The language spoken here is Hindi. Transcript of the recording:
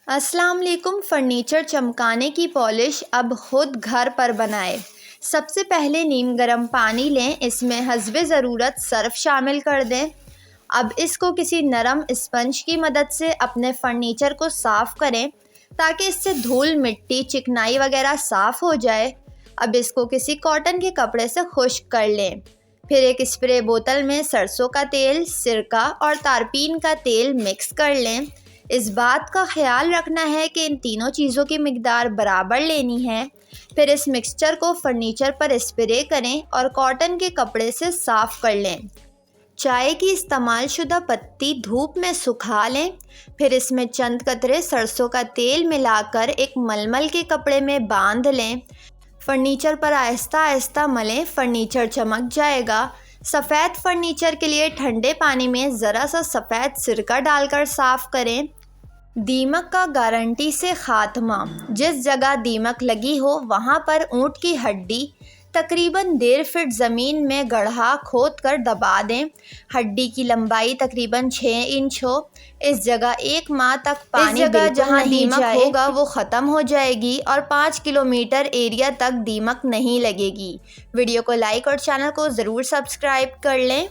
अस्सलाम वालेकुम। फ़र्नीचर चमकाने की पॉलिश अब खुद घर पर बनाएं। सबसे पहले नीम गर्म पानी लें, इसमें हस्बे ज़रूरत सर्फ़ शामिल कर दें। अब इसको किसी नरम स्पंज की मदद से अपने फ़र्नीचर को साफ़ करें ताकि इससे धूल, मिट्टी, चिकनाई वगैरह साफ़ हो जाए। अब इसको किसी कॉटन के कपड़े से खुश्क कर लें। फिर एक स्प्रे बोतल में सरसों का तेल, सिरका और तारपीन का तेल मिक्स कर लें। इस बात का ख्याल रखना है कि इन तीनों चीज़ों की मिकदार बराबर लेनी है। फिर इस मिक्सचर को फर्नीचर पर स्प्रे करें और कॉटन के कपड़े से साफ़ कर लें। चाय की इस्तेमाल शुदा पत्ती धूप में सुखा लें। फिर इसमें चंद कतरे सरसों का तेल मिलाकर एक मलमल के कपड़े में बांध लें। फर्नीचर पर आहिस्ता आहिस्ता मलें, फर्नीचर चमक जाएगा। सफ़ेद फर्नीचर के लिए ठंडे पानी में ज़रा सा सफ़ेद सिरका डालकर साफ़ करें। दीमक का गारंटी से ख़ात्मा। जिस जगह दीमक लगी हो वहाँ पर ऊँट की हड्डी तकरीबन 1.5 फीट ज़मीन में गड्ढा खोद कर दबा दें। हड्डी की लंबाई तकरीबन 6 इंच हो। इस जगह 1 माह तक पानी जगह जहाँ दीमक होगा वो ख़त्म हो जाएगी और 5 किलोमीटर एरिया तक दीमक नहीं लगेगी। वीडियो को लाइक और चैनल को ज़रूर सब्सक्राइब कर लें।